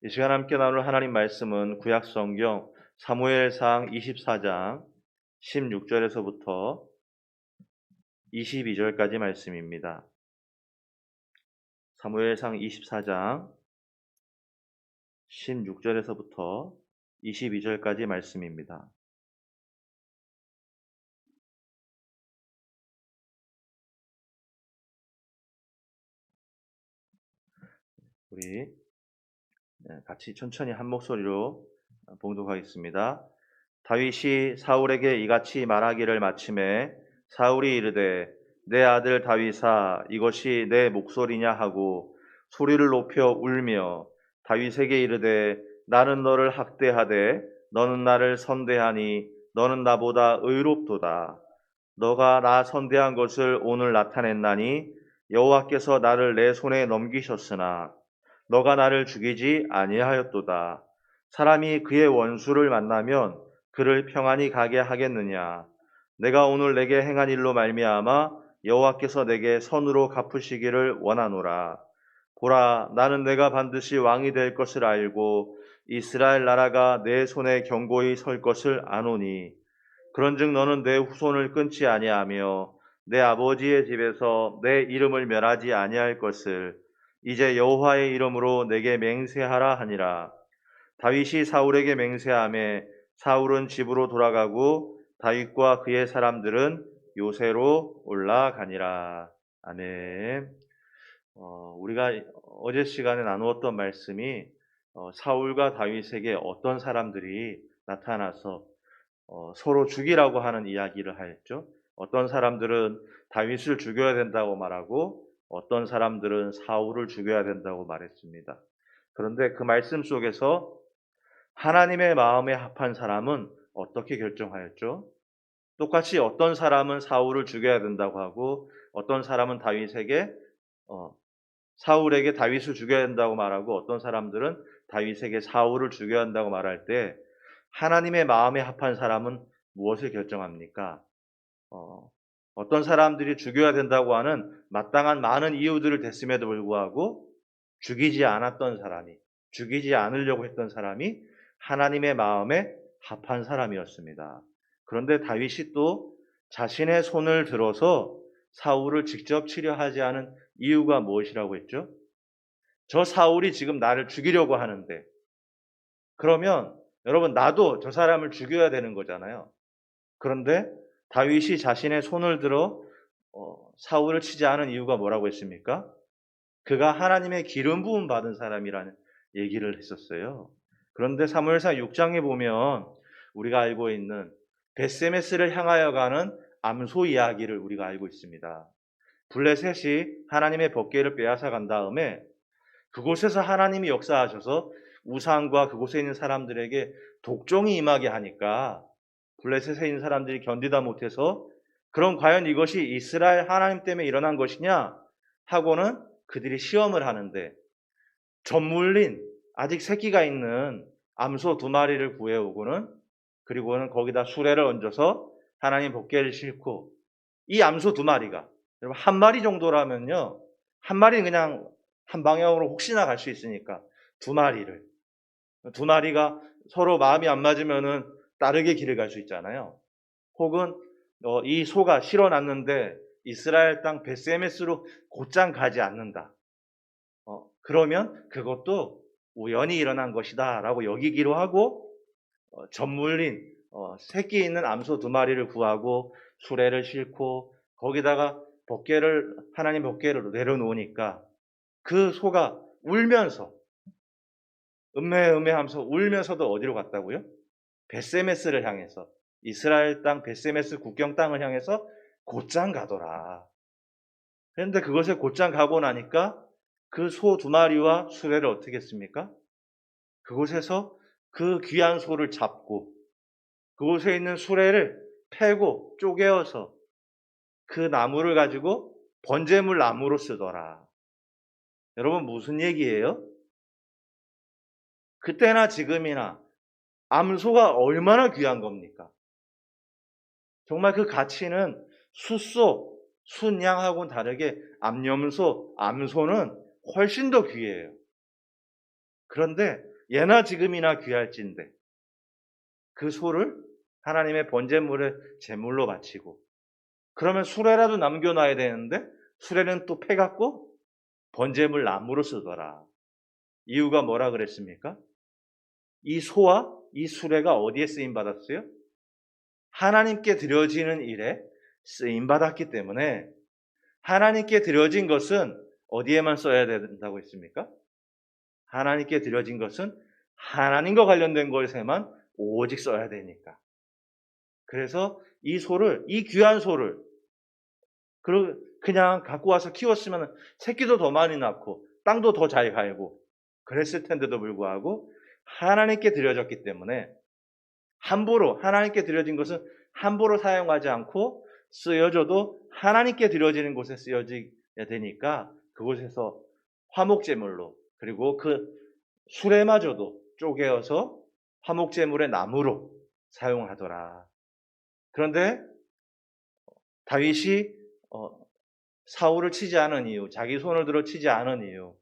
이 시간 함께 나눌 하나님 말씀은 구약 성경 사무엘상 24장 16절에서부터 22절까지 말씀입니다. 사무엘상 24장 16절에서부터 22절까지 말씀입니다. 우리 같이 천천히 한 목소리로 봉독하겠습니다. 다윗이 사울에게 이같이 말하기를 마침에 사울이 이르되 내 아들 다윗아 이것이 내 목소리냐 하고 소리를 높여 울며 다윗에게 이르되 나는 너를 학대하되 너는 나를 선대하니 너는 나보다 의롭도다. 너가 나 선대한 것을 오늘 나타냈나니 여호와께서 나를 내 손에 넘기셨으나 너가 나를 죽이지 아니하였도다. 사람이 그의 원수를 만나면 그를 평안히 가게 하겠느냐. 내가 오늘 내게 행한 일로 말미암아 여호와께서 내게 선으로 갚으시기를 원하노라. 보라, 나는 내가 반드시 왕이 될 것을 알고 이스라엘 나라가 내 손에 견고히 설 것을 아노니 그런즉 너는 내 후손을 끊지 아니하며 내 아버지의 집에서 내 이름을 멸하지 아니할 것을 이제 여호와의 이름으로 내게 맹세하라 하니라. 다윗이 사울에게 맹세하매 사울은 집으로 돌아가고 다윗과 그의 사람들은 요새로 올라가니라. 아멘. 우리가 어제 시간에 나누었던 말씀이 사울과 다윗에게 어떤 사람들이 나타나서 서로 죽이라고 하는 이야기를 하였죠. 어떤 사람들은 다윗을 죽여야 된다고 말하고 어떤 사람들은 사울을 죽여야 된다고 말했습니다. 그런데 그 말씀 속에서 하나님의 마음에 합한 사람은 어떻게 결정하였죠? 똑같이 어떤 사람은 사울을 죽여야 된다고 하고 어떤 사람은 사울에게 다윗을 죽여야 된다고 말하고 어떤 사람들은 다윗에게 사울을 죽여야 한다고 말할 때 하나님의 마음에 합한 사람은 무엇을 결정합니까? 어떤 사람들이 죽여야 된다고 하는 마땅한 많은 이유들을 댔음에도 불구하고 죽이지 않으려고 했던 사람이 하나님의 마음에 합한 사람이었습니다. 그런데 다윗이 또 자신의 손을 들어서 사울을 직접 치려하지 않은 이유가 무엇이라고 했죠? 저 사울이 지금 나를 죽이려고 하는데 그러면 여러분 나도 저 사람을 죽여야 되는 거잖아요. 그런데 다윗이 자신의 손을 들어 사울을 치지 않은 이유가 뭐라고 했습니까? 그가 하나님의 기름 부음 받은 사람이라는 얘기를 했었어요. 그런데 사무엘상 6장에 보면 우리가 알고 있는 벳세메스를 향하여 가는 암소 이야기를 우리가 알고 있습니다. 블레셋이 하나님의 법궤를 빼앗아 간 다음에 그곳에서 하나님이 역사하셔서 우상과 그곳에 있는 사람들에게 독종이 임하게 하니까 블레셋에 있는 사람들이 견디다 못해서 그럼 과연 이것이 이스라엘 하나님 때문에 일어난 것이냐 하고는 그들이 시험을 하는데 젖물린 아직 새끼가 있는 암소 2마리를 구해오고는 그리고는 거기다 수레를 얹어서 하나님 법궤를 싣고 이 암소 2마리가 여러분 1마리 정도라면요 1마리는 그냥 한 방향으로 혹시나 갈 수 있으니까 2마리가 서로 마음이 안 맞으면은 다르게 길을 갈 수 있잖아요. 혹은 이 소가 실어놨는데 이스라엘 땅 벳세메스로 곧장 가지 않는다. 그러면 그것도 우연히 일어난 것이다 라고 여기기로 하고 젖물린 새끼 있는 암소 2마리를 구하고 수레를 싣고 거기다가 하나님 법궤를 내려놓으니까 그 소가 울면서 하면서 울면서도 어디로 갔다고요? 벳세메스를 향해서 이스라엘 땅 벳세메스 국경 땅을 향해서 곧장 가더라. 그런데 그것에 곧장 가고 나니까 그 소 2마리와 수레를 어떻게 했습니까? 그곳에서 그 귀한 소를 잡고 그곳에 있는 수레를 패고 쪼개어서 그 나무를 가지고 번제물 나무로 쓰더라. 여러분 무슨 얘기예요? 그때나 지금이나 암소가 얼마나 귀한 겁니까? 정말 그 가치는 순양하고는 다르게 암소는 훨씬 더 귀해요. 그런데 예나 지금이나 귀할진대 그 소를 하나님의 번제물의 제물로 바치고 그러면 수레라도 남겨놔야 되는데 수레는 또 패갖고 번제물 나무로 쓰더라. 이유가 뭐라 그랬습니까? 이 소와 이 수레가 어디에 쓰임 받았어요? 하나님께 드려지는 일에 쓰임 받았기 때문에 하나님께 드려진 것은 어디에만 써야 된다고 했습니까? 하나님께 드려진 것은 하나님과 관련된 것에만 오직 써야 되니까. 그래서 이 소를, 이 귀한 소를 그냥 갖고 와서 키웠으면 새끼도 더 많이 낳고 땅도 더 잘 갈고 그랬을 텐데도 불구하고 하나님께 드려졌기 때문에 함부로 하나님께 드려진 것은 함부로 사용하지 않고 쓰여져도 하나님께 드려지는 곳에 쓰여져야 되니까 그곳에서 화목제물로 그리고 그 수레마저도 쪼개어서 화목제물의 나무로 사용하더라. 그런데 다윗이 사울을 치지 않은 이유, 자기 손을 들어 치지 않은 이유,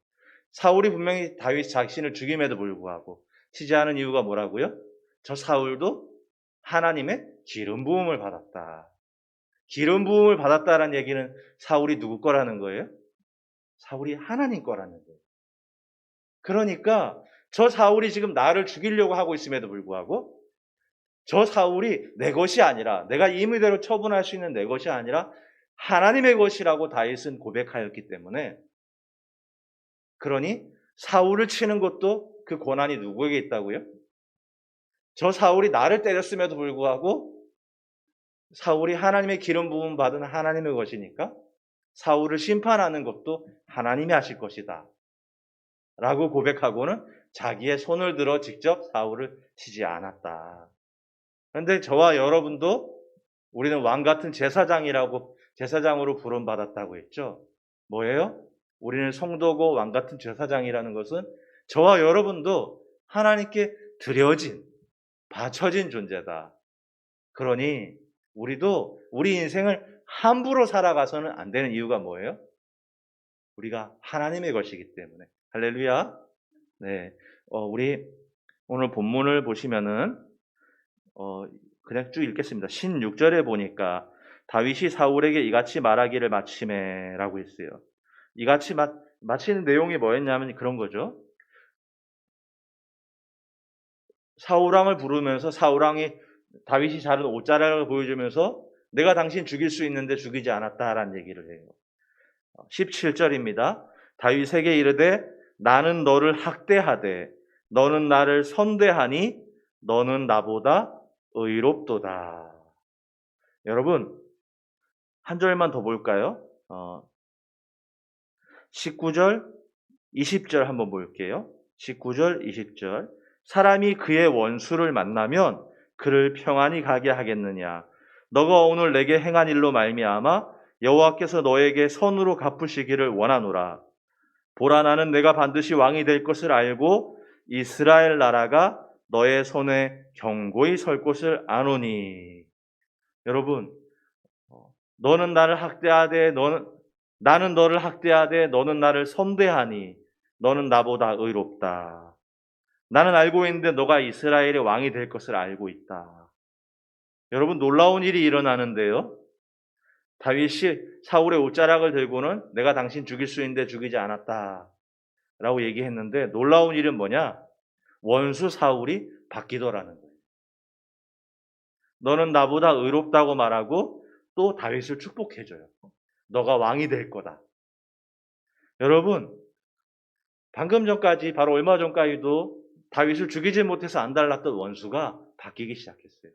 사울이 분명히 다윗 자신을 죽임에도 불구하고 치지 않은 이유가 뭐라고요? 저 사울도 하나님의 기름 부음을 받았다. 기름 부음을 받았다라는 얘기는 사울이 누구 거라는 거예요? 사울이 하나님 거라는 거예요. 그러니까 저 사울이 지금 나를 죽이려고 하고 있음에도 불구하고 저 사울이 내 것이 아니라 내가 임의대로 처분할 수 있는 내 것이 아니라 하나님의 것이라고 다윗은 고백하였기 때문에 그러니 사울을 치는 것도 그 권한이 누구에게 있다고요? 저 사울이 나를 때렸음에도 불구하고 사울이 하나님의 기름 부음 받은 하나님의 것이니까 사울을 심판하는 것도 하나님이 하실 것이다 라고 고백하고는 자기의 손을 들어 직접 사울을 치지 않았다. 그런데 저와 여러분도 우리는 왕같은 제사장으로 부름받았다고 했죠. 뭐예요? 우리는 성도고 왕같은 제사장이라는 것은 저와 여러분도 하나님께 드려진, 바쳐진 존재다. 그러니 우리도 우리 인생을 함부로 살아가서는 안 되는 이유가 뭐예요? 우리가 하나님의 것이기 때문에. 할렐루야. 네. 우리 오늘 본문을 보시면은, 그냥 쭉 읽겠습니다. 16절에 보니까 다윗이 사울에게 이같이 말하기를 마치매 라고 했어요. 이같이 마치는 내용이 뭐였냐면 그런 거죠. 사울왕을 부르면서 사울왕이 다윗이 자른 옷자락을 보여주면서 내가 당신 죽일 수 있는데 죽이지 않았다라는 얘기를 해요. 17절입니다. 다윗에게 이르되 나는 너를 학대하되 너는 나를 선대하니 너는 나보다 의롭도다. 여러분 한 절만 더 볼까요? 19절, 20절 한번 볼게요. 19절, 20절. 사람이 그의 원수를 만나면 그를 평안히 가게 하겠느냐? 너가 오늘 내게 행한 일로 말미암아 여호와께서 너에게 선으로 갚으시기를 원하노라. 보라 나는 내가 반드시 왕이 될 것을 알고 이스라엘 나라가 너의 손에 견고히 설 곳을 아노니. 여러분, 너는 나를 학대하되 나는 너를 학대하되 너는 나를 선대하니 너는 나보다 의롭다. 나는 알고 있는데 너가 이스라엘의 왕이 될 것을 알고 있다. 여러분 놀라운 일이 일어나는데요. 다윗이 사울의 옷자락을 들고는 내가 당신 죽일 수 있는데 죽이지 않았다 라고 얘기했는데 놀라운 일은 뭐냐? 원수 사울이 바뀌더라는 거예요. 너는 나보다 의롭다고 말하고 또 다윗을 축복해줘요. 너가 왕이 될 거다. 여러분 방금 전까지 바로 얼마 전까지도 다윗을 죽이지 못해서 안달났던 원수가 바뀌기 시작했어요.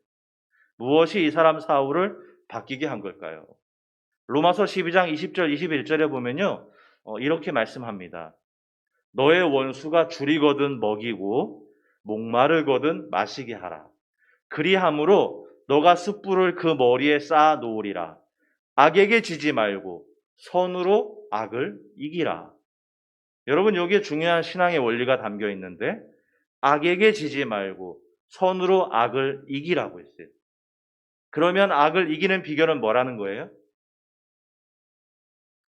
무엇이 이 사람 사울을 바뀌게 한 걸까요? 로마서 12장 20절 21절에 보면요. 이렇게 말씀합니다. 너의 원수가 줄이거든 먹이고 목마르거든 마시게 하라. 그리함으로 너가 숯불을 그 머리에 쌓아 놓으리라. 악에게 지지 말고 선으로 악을 이기라. 여러분 여기에 중요한 신앙의 원리가 담겨 있는데 악에게 지지 말고 선으로 악을 이기라고 했어요. 그러면 악을 이기는 비결은 뭐라는 거예요?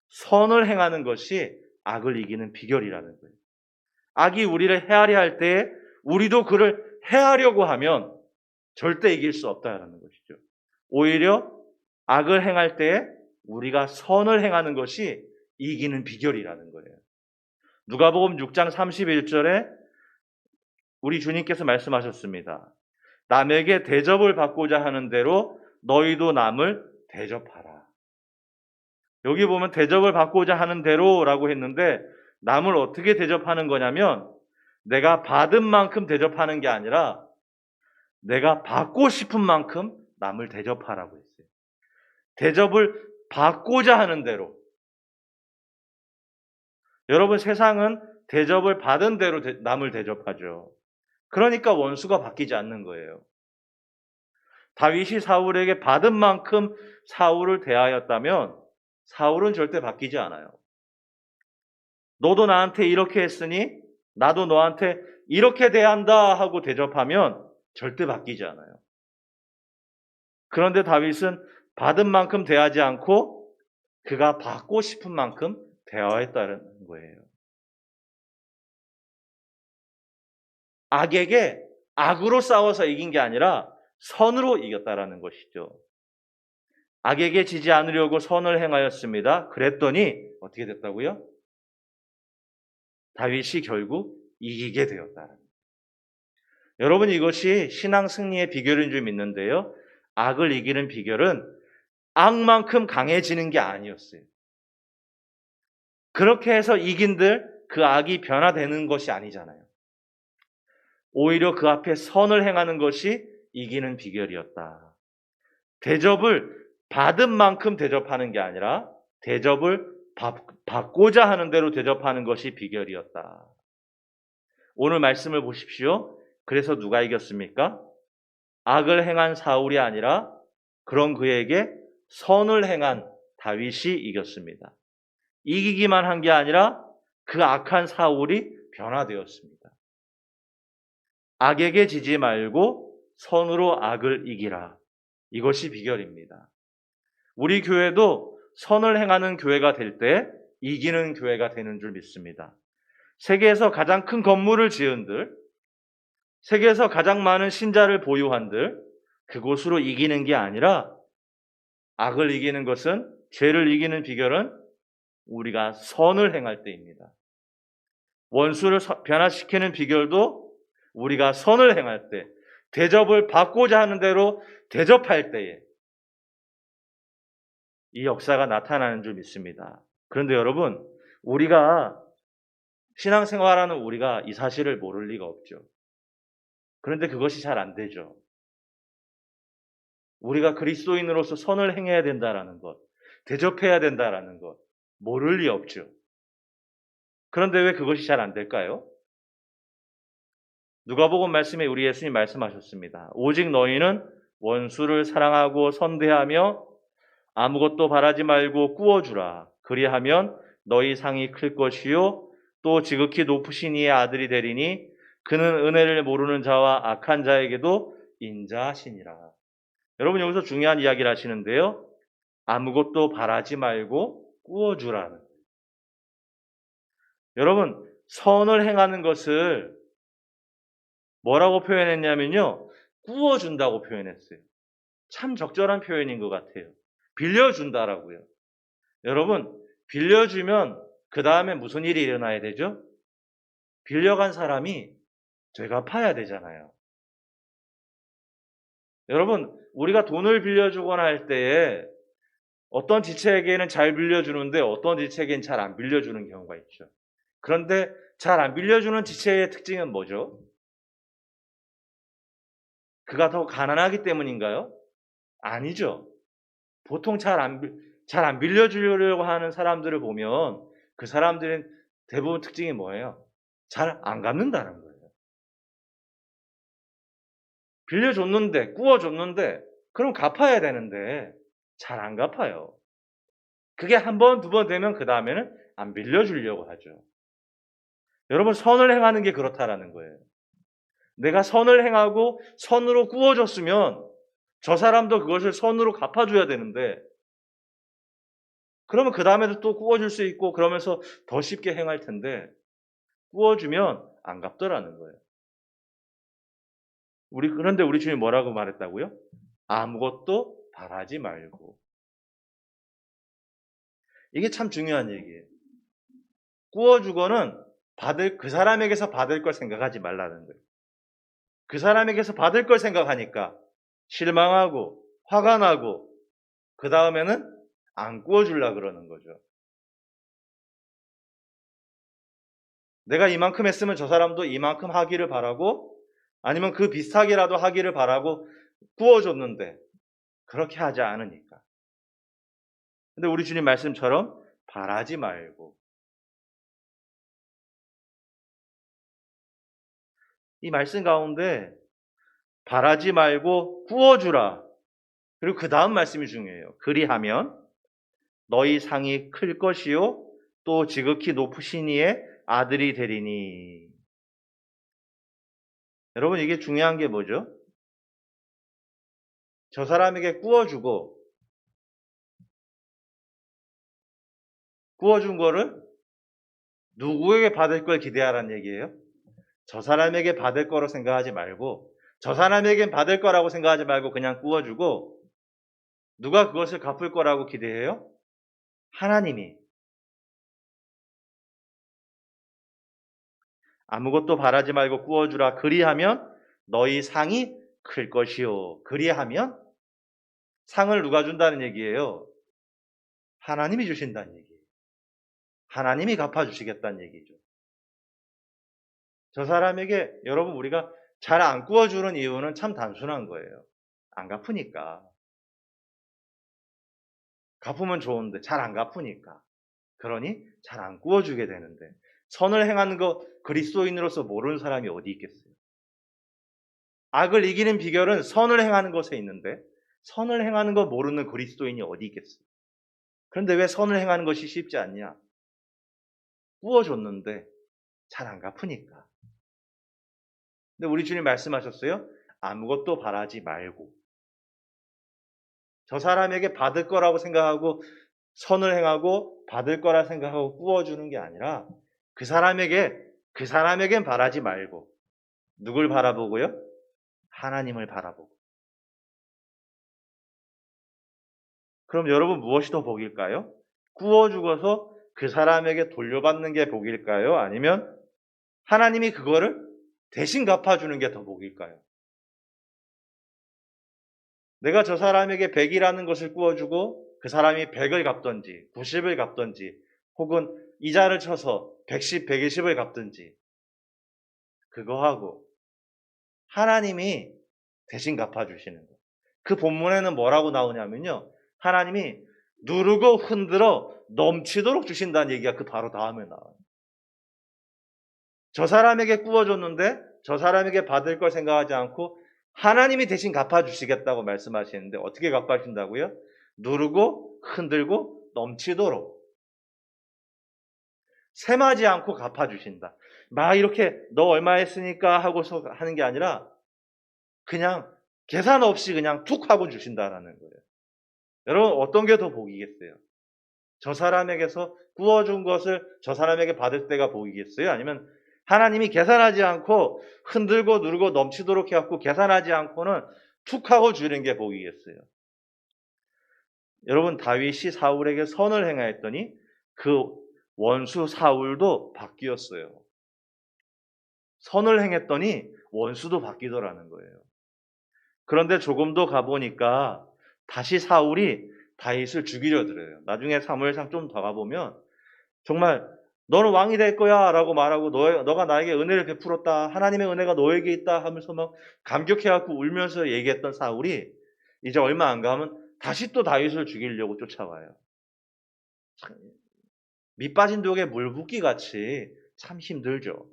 선을 행하는 것이 악을 이기는 비결이라는 거예요. 악이 우리를 헤아려 할 때 우리도 그를 해하려고 하면 절대 이길 수 없다는 것이죠. 오히려 악을 행할 때에 우리가 선을 행하는 것이 이기는 비결이라는 거예요. 누가복음 6장 31절에 우리 주님께서 말씀하셨습니다. 남에게 대접을 받고자 하는 대로 너희도 남을 대접하라. 여기 보면 대접을 받고자 하는 대로라고 했는데 남을 어떻게 대접하는 거냐면 내가 받은 만큼 대접하는 게 아니라 내가 받고 싶은 만큼 남을 대접하라고 했어요. 대접을 받고자 하는 대로. 여러분, 세상은 대접을 받은 대로 남을 대접하죠. 그러니까 원수가 바뀌지 않는 거예요. 다윗이 사울에게 받은 만큼 사울을 대하였다면 사울은 절대 바뀌지 않아요. 너도 나한테 이렇게 했으니 나도 너한테 이렇게 대한다 하고 대접하면 절대 바뀌지 않아요. 그런데 다윗은 받은 만큼 대하지 않고 그가 받고 싶은 만큼 대하였다는 거예요. 악에게 악으로 싸워서 이긴 게 아니라 선으로 이겼다라는 것이죠. 악에게 지지 않으려고 선을 행하였습니다. 그랬더니 어떻게 됐다고요? 다윗이 결국 이기게 되었다는 거예요. 여러분, 이것이 신앙 승리의 비결인 줄 믿는데요. 악을 이기는 비결은 악만큼 강해지는 게 아니었어요. 그렇게 해서 이긴들 그 악이 변화되는 것이 아니잖아요. 오히려 그 앞에 선을 행하는 것이 이기는 비결이었다. 대접을 받은 만큼 대접하는 게 아니라 대접을 받고자 하는 대로 대접하는 것이 비결이었다. 오늘 말씀을 보십시오. 그래서 누가 이겼습니까? 악을 행한 사울이 아니라 그런 그에게 선을 행한 다윗이 이겼습니다. 이기기만 한 게 아니라 그 악한 사울이 변화되었습니다. 악에게 지지 말고 선으로 악을 이기라. 이것이 비결입니다. 우리 교회도 선을 행하는 교회가 될 때 이기는 교회가 되는 줄 믿습니다. 세계에서 가장 큰 건물을 지은들, 세계에서 가장 많은 신자를 보유한들, 그곳으로 이기는 게 아니라 악을 이기는 것은, 죄를 이기는 비결은 우리가 선을 행할 때입니다. 원수를 변화시키는 비결도 우리가 선을 행할 때, 대접을 받고자 하는 대로 대접할 때에 이 역사가 나타나는 줄 믿습니다. 그런데 여러분, 우리가 신앙생활하는 우리가 이 사실을 모를 리가 없죠. 그런데 그것이 잘 안 되죠. 우리가 그리스도인으로서 선을 행해야 된다라는 것, 대접해야 된다라는 것, 모를 리 없죠. 그런데 왜 그것이 잘 안 될까요? 누가복음 말씀에 우리 예수님 말씀하셨습니다. 오직 너희는 원수를 사랑하고 선대하며 아무것도 바라지 말고 꾸어주라. 그리하면 너희 상이 클 것이요 또 지극히 높으신 이의 아들이 되리니 그는 은혜를 모르는 자와 악한 자에게도 인자하시니라. 여러분, 여기서 중요한 이야기를 하시는데요. 아무것도 바라지 말고 꾸어주라는. 여러분, 선을 행하는 것을 뭐라고 표현했냐면요. 꾸어준다고 표현했어요. 참 적절한 표현인 것 같아요. 빌려준다라고요. 여러분, 빌려주면 그 다음에 무슨 일이 일어나야 되죠? 빌려간 사람이 되갚아야 되잖아요. 여러분, 우리가 돈을 빌려주거나 할 때에 어떤 지체에게는 잘 빌려주는데 어떤 지체에게는 잘 안 빌려주는 경우가 있죠. 그런데 잘 안 빌려주는 지체의 특징은 뭐죠? 그가 더 가난하기 때문인가요? 아니죠. 보통 잘 안 빌려주려고 하는 사람들을 보면 그 사람들은 대부분 특징이 뭐예요? 잘 안 갚는다는 거예요. 빌려줬는데, 꾸어줬는데, 그럼 갚아야 되는데 잘 안 갚아요. 그게 한 번, 두 번 되면 그 다음에는 안 빌려주려고 하죠. 여러분, 선을 행하는 게 그렇다라는 거예요. 내가 선을 행하고 선으로 꾸어줬으면 저 사람도 그것을 선으로 갚아줘야 되는데 그러면 그 다음에도 또 꾸어줄 수 있고 그러면서 더 쉽게 행할 텐데 꾸어주면 안 갚더라는 거예요. 그런데 우리 주님이 뭐라고 말했다고요? 아무것도 바라지 말고. 이게 참 중요한 얘기예요. 구워주고는 그 사람에게서 받을 걸 생각하지 말라는 거예요. 그 사람에게서 받을 걸 생각하니까 실망하고 화가 나고 그 다음에는 안 구워주려고 그러는 거죠. 내가 이만큼 했으면 저 사람도 이만큼 하기를 바라고 아니면 그 비슷하게라도 하기를 바라고 구워줬는데 그렇게 하지 않으니까. 근데 우리 주님 말씀처럼 바라지 말고 이 말씀 가운데 바라지 말고 구워주라. 그리고 그 다음 말씀이 중요해요. 그리하면 너희 상이 클 것이요 또 지극히 높으신 이의 아들이 되리니. 여러분 이게 중요한 게 뭐죠? 저 사람에게 구워주고 구워준 거를 누구에게 받을 걸 기대하라는 얘기예요? 저 사람에게 받을 거로 생각하지 말고 저 사람에겐 받을 거라고 생각하지 말고 그냥 구워주고 누가 그것을 갚을 거라고 기대해요? 하나님이. 아무것도 바라지 말고 구워주라. 그리하면 너희 상이 클 것이요. 그리하면 상을 누가 준다는 얘기예요? 하나님이 주신다는 얘기예요. 하나님이 갚아주시겠다는 얘기죠. 저 사람에게 여러분 우리가 잘 안 구워주는 이유는 참 단순한 거예요. 안 갚으니까. 갚으면 좋은데 잘 안 갚으니까. 그러니 잘 안 구워주게 되는데 선을 행하는 거 그리스도인으로서 모르는 사람이 어디 있겠어요? 악을 이기는 비결은 선을 행하는 것에 있는데 선을 행하는 거 모르는 그리스도인이 어디 있겠어요? 그런데 왜 선을 행하는 것이 쉽지 않냐? 구워줬는데 잘 안 갚으니까. 근데 우리 주님 말씀하셨어요. 아무것도 바라지 말고 저 사람에게 받을 거라고 생각하고 선을 행하고 받을 거라 생각하고 구워주는 게 아니라 그 사람에겐 바라지 말고 누굴 바라보고요? 하나님을 바라보고. 그럼 여러분 무엇이 더 복일까요? 구워 죽어서 그 사람에게 돌려받는 게 복일까요? 아니면 하나님이 그거를 대신 갚아주는 게 더 복일까요? 내가 저 사람에게 100이라는 것을 구워주고 그 사람이 100을 갚던지 90을 갚던지 혹은 이자를 쳐서 110, 120을 갚든지 그거하고 하나님이 대신 갚아주시는 거. 그 본문에는 뭐라고 나오냐면요. 하나님이 누르고 흔들어 넘치도록 주신다는 얘기가 그 바로 다음에 나와요. 저 사람에게 구워줬는데 저 사람에게 받을 걸 생각하지 않고 하나님이 대신 갚아주시겠다고 말씀하시는데 어떻게 갚아주신다고요? 누르고 흔들고 넘치도록 셈하지 않고 갚아주신다. 막 이렇게 너 얼마 했으니까 하고서 하는 게 아니라 그냥 계산 없이 그냥 툭 하고 주신다라는 거예요. 여러분 어떤 게 더 복이겠어요? 저 사람에게서 구워준 것을 저 사람에게 받을 때가 복이겠어요? 아니면 하나님이 계산하지 않고 흔들고 누르고 넘치도록 해갖고 계산하지 않고는 툭 하고 주는 게 복이겠어요? 여러분 다윗이 사울에게 선을 행하였더니 그 원수 사울도 바뀌었어요. 선을 행했더니 원수도 바뀌더라는 거예요. 그런데 조금 더 가보니까 다시 사울이 다윗을 죽이려 들어요. 나중에 사무엘상 좀 더 가보면 정말 너는 왕이 될 거야 라고 말하고 너가 나에게 은혜를 베풀었다. 하나님의 은혜가 너에게 있다 하면서 막 감격해갖고 울면서 얘기했던 사울이 이제 얼마 안 가면 다시 또 다윗을 죽이려고 쫓아와요. 밑 빠진 독에 물 붓기 같이 참 힘들죠.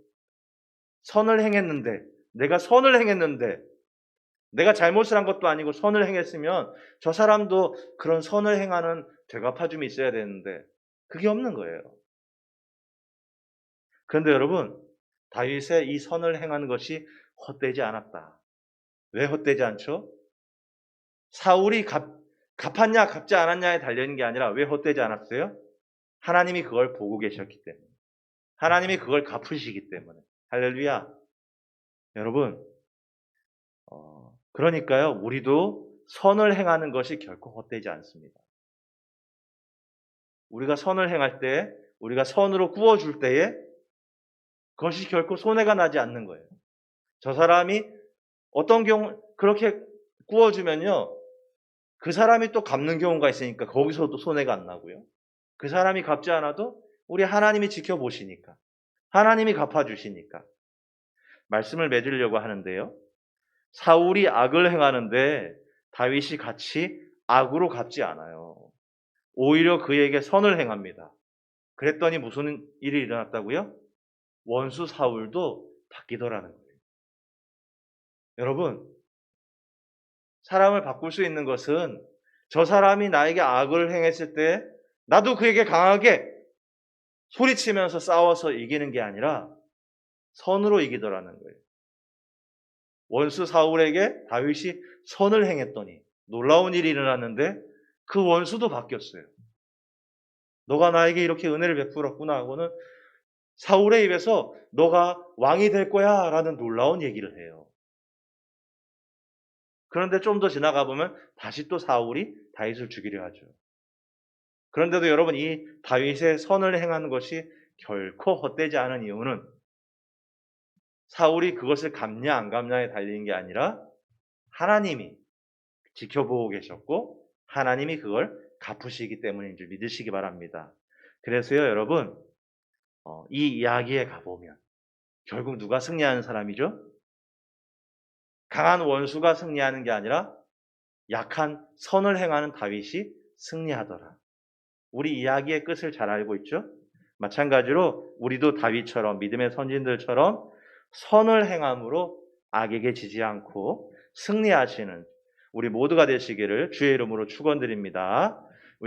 내가 선을 행했는데 내가 잘못을 한 것도 아니고 선을 행했으면 저 사람도 그런 선을 행하는 되갚아줌이 있어야 되는데 그게 없는 거예요. 그런데 여러분 다윗의 이 선을 행하는 것이 헛되지 않았다. 왜 헛되지 않죠? 사울이 갚았냐 갚지 않았냐에 달려있는 게 아니라 왜 헛되지 않았어요? 하나님이 그걸 보고 계셨기 때문에 하나님이 그걸 갚으시기 때문에 할렐루야. 여러분 그러니까요, 우리도 선을 행하는 것이 결코 헛되지 않습니다. 우리가 선을 행할 때, 우리가 선으로 구워줄 때에 그것이 결코 손해가 나지 않는 거예요. 저 사람이 어떤 경우 그렇게 구워주면요, 그 사람이 또 갚는 경우가 있으니까 거기서도 손해가 안 나고요. 그 사람이 갚지 않아도 우리 하나님이 지켜보시니까, 하나님이 갚아주시니까 말씀을 맺으려고 하는데요. 사울이 악을 행하는데 다윗이 같이 악으로 갚지 않아요. 오히려 그에게 선을 행합니다. 그랬더니 무슨 일이 일어났다고요? 원수 사울도 바뀌더라는 거예요. 여러분, 사람을 바꿀 수 있는 것은 저 사람이 나에게 악을 행했을 때 나도 그에게 강하게 소리치면서 싸워서 이기는 게 아니라 선으로 이기더라는 거예요. 원수 사울에게 다윗이 선을 행했더니 놀라운 일이 일어났는데 그 원수도 바뀌었어요. 너가 나에게 이렇게 은혜를 베풀었구나 하고는 사울의 입에서 너가 왕이 될 거야 라는 놀라운 얘기를 해요. 그런데 좀 더 지나가 보면 다시 또 사울이 다윗을 죽이려 하죠. 그런데도 여러분, 이 다윗의 선을 행하는 것이 결코 헛되지 않은 이유는 사울이 그것을 갚냐 안 갚냐에 달리는 게 아니라 하나님이 지켜보고 계셨고 하나님이 그걸 갚으시기 때문인 줄 믿으시기 바랍니다. 그래서요, 여러분, 이 이야기에 가보면 결국 누가 승리하는 사람이죠? 강한 원수가 승리하는 게 아니라 약한 선을 행하는 다윗이 승리하더라. 우리 이야기의 끝을 잘 알고 있죠? 마찬가지로 우리도 다윗처럼, 믿음의 선진들처럼 선을 행함으로 악에게 지지 않고 승리하시는 우리 모두가 되시기를 주의 이름으로 축원드립니다.